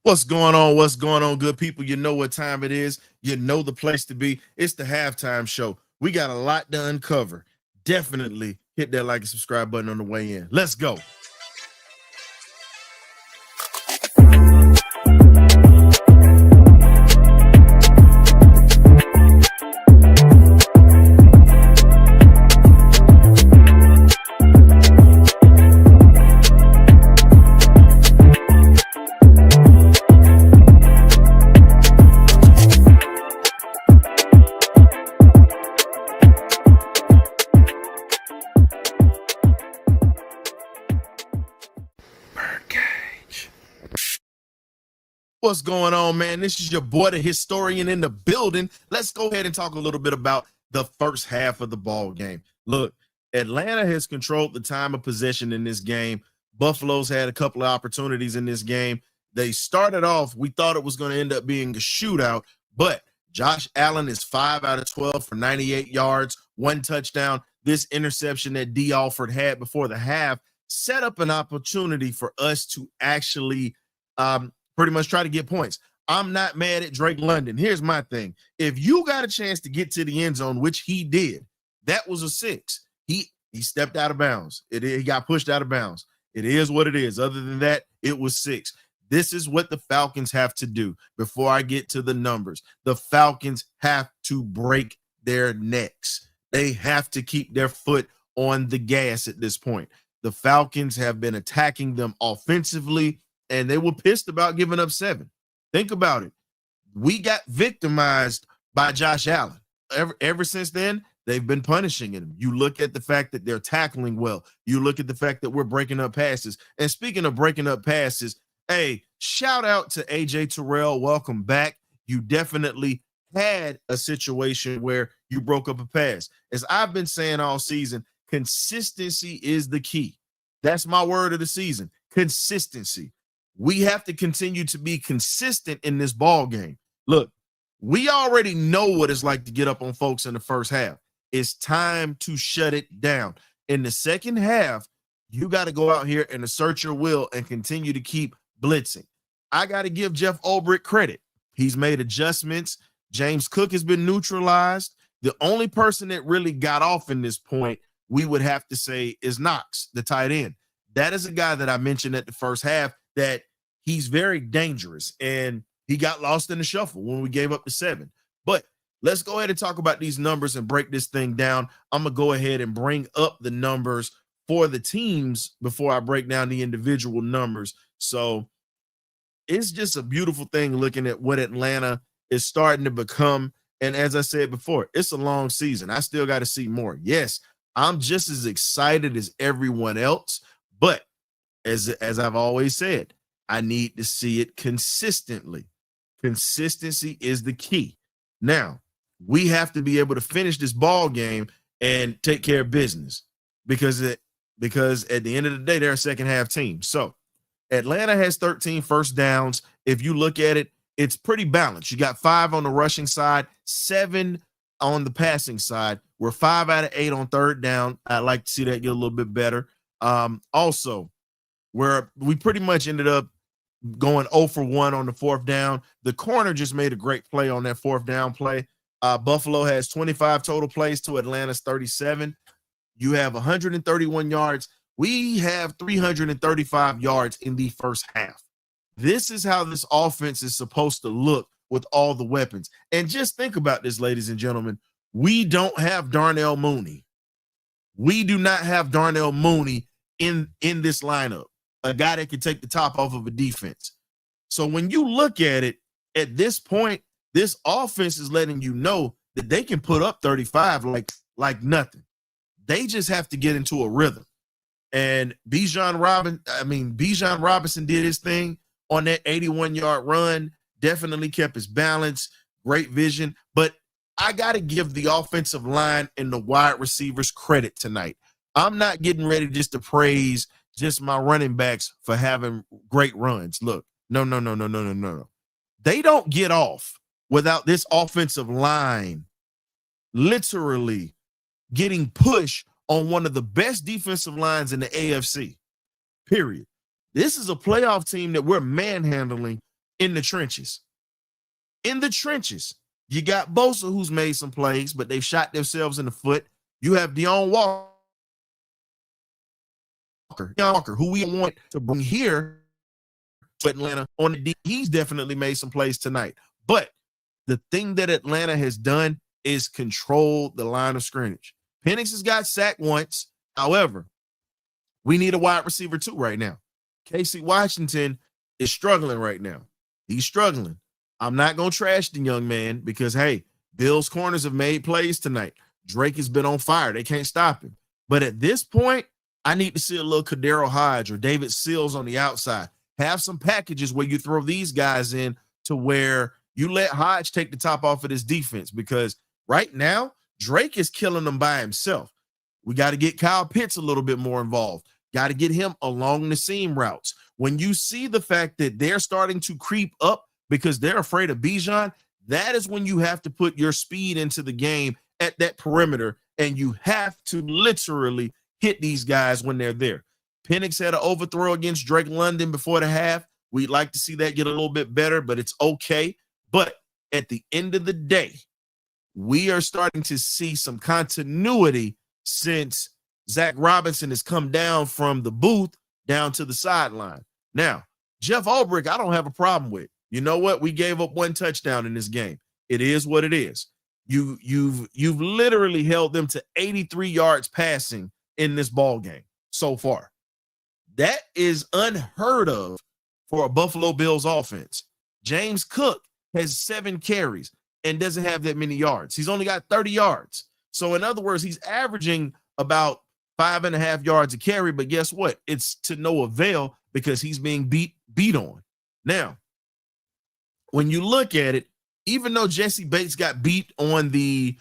What's going on? What's going on, good people? You know what time it is. You know the place to be. It's the halftime show. We got a lot to uncover. Definitely hit that like and subscribe button on the way in. Let's go. BirdCage. What's going on, man? This is your boy, the historian in the building. Let's go ahead and talk a little bit about the first half of the ball game. Look, Atlanta has controlled the time of possession in this game. Buffalo's had a couple of opportunities in this game. They started off, we thought it was going to end up being a shootout, but Josh Allen is 5 out of 12 for 98 yards, 1 touchdown. This interception that D. Alford had before the half set up an opportunity for us to actually pretty much try to get points. I'm not mad at Drake London. Here's my thing. If you got a chance to get to the end zone, which he did, that was a 6. He stepped out of bounds. He got pushed out of bounds. It is what it is. Other than that, it was 6. This is what the Falcons have to do before I get to the numbers. The Falcons have to break their necks. They have to keep their foot on the gas at this point. The Falcons have been attacking them offensively, and they were pissed about giving up 7. Think about it. We got victimized by Josh Allen. Ever since then, they've been punishing him. You look at the fact that they're tackling well. You look at the fact that we're breaking up passes. And speaking of breaking up passes, hey, shout out to AJ Terrell. Welcome back. You definitely had a situation where you broke up a pass. As I've been saying all season, consistency is the key. That's my word of the season. Consistency. We have to continue to be consistent in this ball game. Look, we already know what it's like to get up on folks in the first half. It's time to shut it down. In the second half, you got to go out here and assert your will and continue to keep blitzing. I got to give Jeff Ulbrich credit. He's made adjustments. James Cook has been neutralized. The only person that really got off in this point, we would have to say, is Knox, the tight end. That is a guy that I mentioned at the first half that he's very dangerous, and he got lost in the shuffle when we gave up the 7. But let's go ahead and talk about these numbers and break this thing down. I'm going to go ahead and bring up the numbers for the teams before I break down the individual numbers. So it's just a beautiful thing looking at what Atlanta is starting to become. And as I said before, it's a long season. I still got to see more. Yes, I'm just as excited as everyone else, but as I've always said, I need to see it consistently. Consistency is the key. Now, we have to be able to finish this ball game and take care of business because at the end of the day, they're a second half team. So Atlanta has 13 first downs. If you look at it, it's pretty balanced. You got 5 on the rushing side, 7 on the passing side. We're 5 out of 8 on third down. I'd like to see that get a little bit better. Also, where we pretty much ended up going 0 for 1 on the 4th down. The corner just made a great play on that 4th down play. Buffalo has 25 total plays to Atlanta's 37. You have 131 yards. We have 335 yards in the first half. This is how this offense is supposed to look with all the weapons. And just think about this, ladies and gentlemen. We don't have Darnell Mooney. We do not have Darnell Mooney in this lineup, a guy that can take the top off of a defense. So when you look at it, at this point, this offense is letting you know that they can put up 35 like nothing. They just have to get into a rhythm. And Bijan Robinson did his thing on that 81-yard run, definitely kept his balance, great vision. But I got to give the offensive line and the wide receivers credit tonight. I'm not getting ready just to praise just my running backs for having great runs. Look, no. They don't get off without this offensive line literally getting pushed on one of the best defensive lines in the AFC, period. This is a playoff team that we're manhandling in the trenches. In the trenches. You got Bosa, who's made some plays, but they've shot themselves in the foot. You have Deon Walker, who we want to bring here to Atlanta on the D. He's definitely made some plays tonight. But the thing that Atlanta has done is control the line of scrimmage. Penix has got sacked once. However, we need a wide receiver too right now. Casey Washington is struggling right now. He's struggling. I'm not going to trash the young man because, hey, Bills corners have made plays tonight. Drake has been on fire. They can't stop him. But at this point, I need to see a little Kadero Hodge or David Sills on the outside. Have some packages where you throw these guys in to where you let Hodge take the top off of this defense, because right now, Drake is killing them by himself. We got to get Kyle Pitts a little bit more involved. Got to get him along the seam routes. When you see the fact that they're starting to creep up because they're afraid of Bijan, that is when you have to put your speed into the game at that perimeter, and you have to literally hit these guys when they're there. Penix had an overthrow against Drake London before the half. We'd like to see that get a little bit better, but it's okay. But at the end of the day, we are starting to see some continuity since Zach Robinson has come down from the booth down to the sideline. Now, Jeff Ulbrich, I don't have a problem with. You know what? We gave up one touchdown in this game. It is what it is. You've literally held them to 83 yards passing in this ball game so far. That is unheard of for a Buffalo Bills offense. James Cook has 7 carries and doesn't have that many yards. He's only got 30 yards. So in other words, he's averaging about 5.5 yards a carry, but guess what? It's to no avail because he's being beat on. Now, when you look at it, even though Jesse Bates got beat on the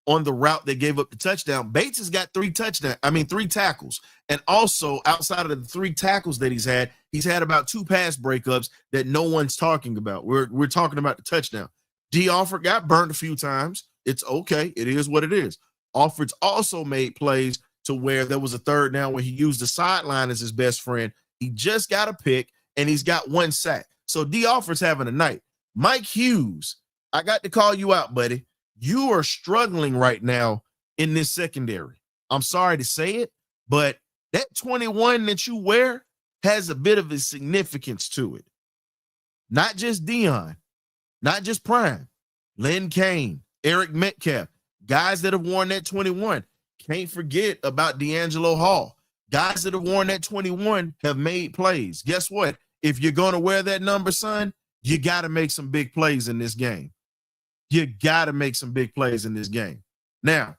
route that gave up the touchdown, Bates has got 3 tackles. And also, outside of the 3 tackles that he's had about 2 pass breakups that no one's talking about. We're talking about the touchdown. D. Alford got burnt a few times. It's okay. It is what it is. Alford's also made plays to where there was a third down where he used the sideline as his best friend. He just got a pick, and he's got 1 sack. So D. Alford's having a night. Mike Hughes, I got to call you out, buddy. You are struggling right now in this secondary. I'm sorry to say it, but that 21 that you wear has a bit of a significance to it. Not just Dion, not just Prime, Lynn Kane, Eric Metcalf, guys that have worn that 21. Can't forget about D'Angelo Hall. Guys that have worn that 21 have made plays. Guess what? If you're going to wear that number, son, you got to make some big plays in this game. You got to make some big plays in this game. Now,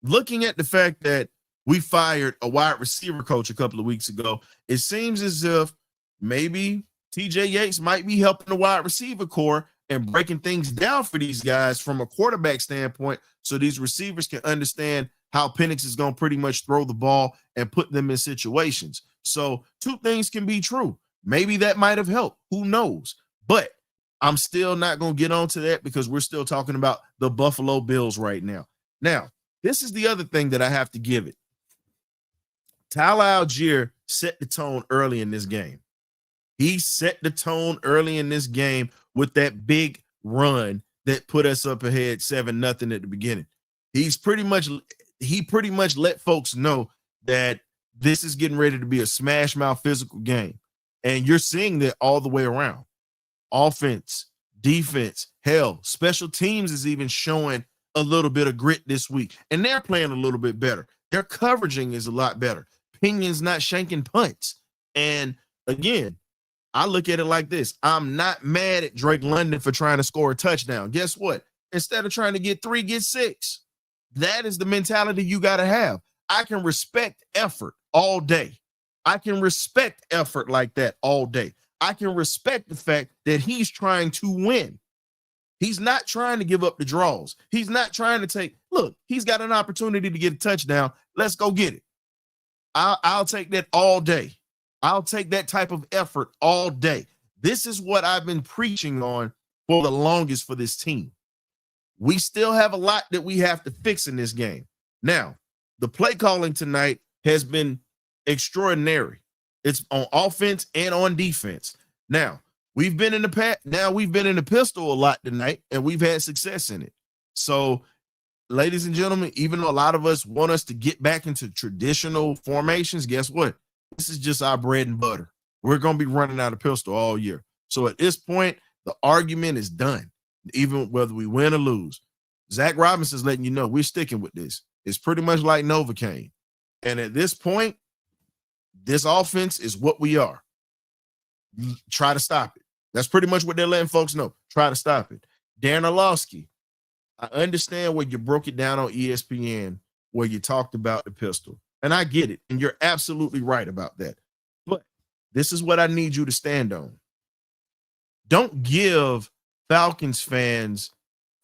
looking at the fact that we fired a wide receiver coach a couple of weeks ago, it seems as if maybe TJ Yates might be helping the wide receiver core and breaking things down for these guys from a quarterback standpoint so these receivers can understand how Penix is going to pretty much throw the ball and put them in situations. So 2 things can be true. Maybe that might have helped. Who knows? But I'm still not going to get onto that because we're still talking about the Buffalo Bills right now. Now, this is the other thing that I have to give it. Tyler Algier set the tone early in this game. He set the tone early in this game with that big run that put us up ahead 7-0 at the beginning. He pretty much let folks know that this is getting ready to be a smash mouth physical game. And you're seeing that all the way around. Offense, defense, hell, special teams is even showing a little bit of grit this week. And they're playing a little bit better. Their coveraging is a lot better. Pinion's not shanking punts. And again, I look at it like this. I'm not mad at Drake London for trying to score a touchdown. Guess what? Instead of trying to get 3, get 6. That is the mentality you got to have. I can respect effort all day. I can respect effort like that all day. I can respect the fact that he's trying to win. He's not trying to give up the draws. He's not trying to look, he's got an opportunity to get a touchdown. Let's go get it. I'll take that all day. I'll take that type of effort all day. This is what I've been preaching on for the longest for this team. We still have a lot that we have to fix in this game. Now, the play calling tonight has been extraordinary. It's on offense and on defense. Now, We've been in the past. Now we've been in the pistol a lot tonight, and we've had success in it. So, ladies and gentlemen, even though a lot of us want us to get back into traditional formations, guess what? This is just our bread and butter. We're going to be running out of pistol all year. So at this point, the argument is done, even whether we win or lose. Zach Robinson's letting you know we're sticking with this. It's pretty much like Novocaine. And at this point, this offense is what we are. Try to stop it. That's pretty much what they're letting folks know. Try to stop it. Darren Orlovsky, I understand where you broke it down on ESPN, where you talked about the pistol. And I get it. And you're absolutely right about that. But this is what I need you to stand on. Don't give Falcons fans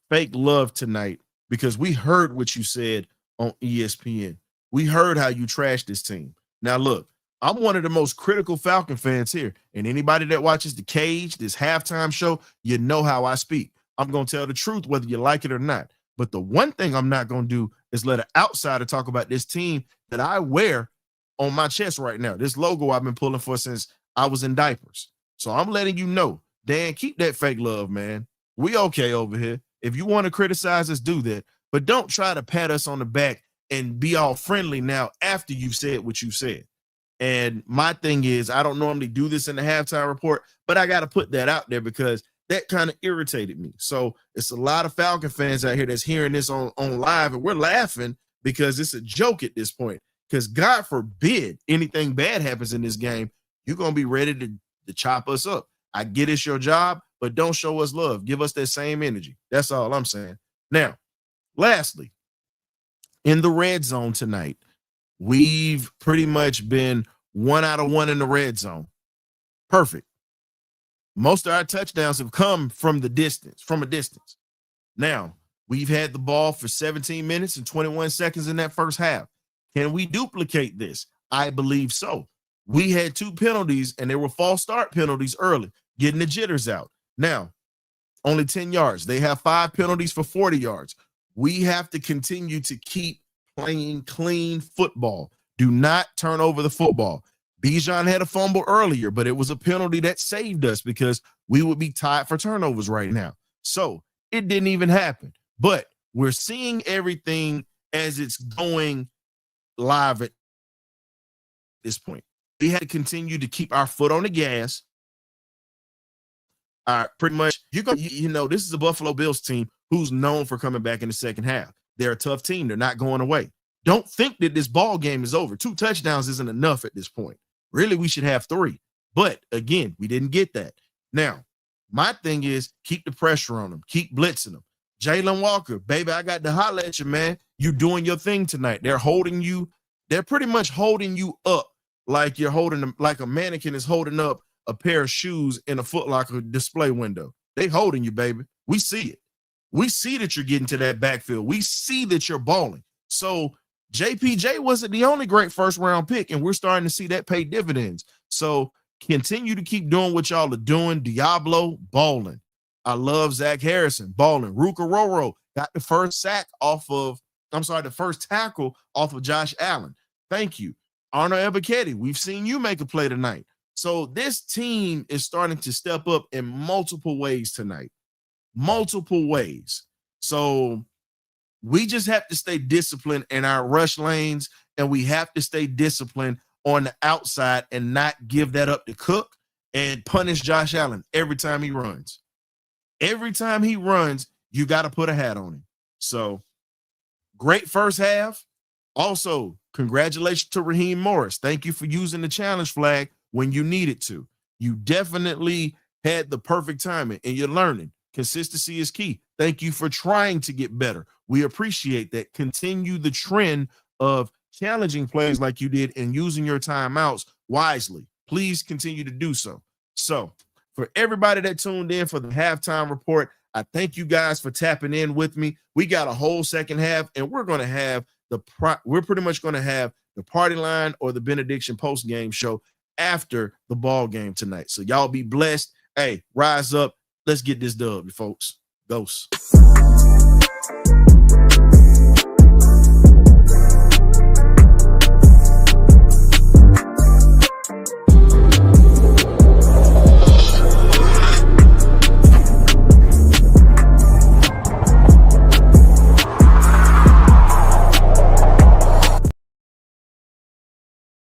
fake love tonight, because we heard what you said on ESPN. We heard how you trashed this team. Now, look, I'm one of the most critical Falcon fans here. And anybody that watches The Cage, this halftime show, you know how I speak. I'm going to tell the truth whether you like it or not. But the one thing I'm not going to do is let an outsider talk about this team that I wear on my chest right now. This logo I've been pulling for since I was in diapers. So I'm letting you know, Dan, keep that fake love, man. We okay over here. If you want to criticize us, do that. But don't try to pat us on the back and be all friendly now after you've said what you said. And my thing is, I don't normally do this in the halftime report, but I got to put that out there because that kind of irritated me. So it's a lot of Falcon fans out here that's hearing this on live, and we're laughing because it's a joke at this point. Because God forbid anything bad happens in this game, you're going to be ready to chop us up. I get it's your job, but don't show us love. Give us that same energy. That's all I'm saying. Now, lastly, in the red zone tonight, we've pretty much been 1 out of 1 in the red zone. Perfect. Most of our touchdowns have come from a distance. Now, we've had the ball for 17 minutes and 21 seconds in that first half. Can we duplicate this? I believe so. We had 2 penalties, and they were false start penalties early, getting the jitters out. Now, only 10 yards. They have 5 penalties for 40 yards. We have to continue to keep playing clean football. Do not turn over the football. Bijan had a fumble earlier, but it was a penalty that saved us because we would be tied for turnovers right now. So it didn't even happen. But we're seeing everything as it's going live at this point. We had to continue to keep our foot on the gas. Pretty much, you know, this is a Buffalo Bills team who's known for coming back in the second half. They're a tough team. They're not going away. Don't think that this ball game is over. 2 touchdowns isn't enough at this point. Really, we should have 3. But again, we didn't get that. Now, my thing is keep the pressure on them. Keep blitzing them. Jalen Walker, baby, I got to holler at you, man. You're doing your thing tonight. They're holding you. They're pretty much holding you up like you're holding them, like a mannequin is holding up a pair of shoes in a Foot Locker display window. They holding you, baby. We see it. We see that you're getting to that backfield. We see that you're balling. So JPJ wasn't the only great first-round pick, and we're starting to see that pay dividends. So continue to keep doing what y'all are doing. Diablo, balling. I love Zach Harrison, balling. Ruka Roro got the first the first tackle off of Josh Allen. Thank you. Arnold Ebiketie, we've seen you make a play tonight. So this team is starting to step up in multiple ways tonight. Multiple ways. So we just have to stay disciplined in our rush lanes, and we have to stay disciplined on the outside and not give that up to Cook and punish Josh Allen every time he runs. Every time he runs, you got to put a hat on him. So great first half. Also, congratulations to Raheem Morris. Thank you for using the challenge flag when you needed to. You definitely had the perfect timing, and you're learning. Consistency is key. Thank you for trying to get better. We appreciate that. Continue the trend of challenging plays like you did and using your timeouts wisely. Please continue to do so. So for everybody that tuned in for the halftime report, I thank you guys for tapping in with me. We got a whole second half, and we're going to have we're pretty much going to have the party line or the benediction post game show after the ball game tonight. So y'all be blessed. Hey, rise up. Let's get this dub, folks. Ghost.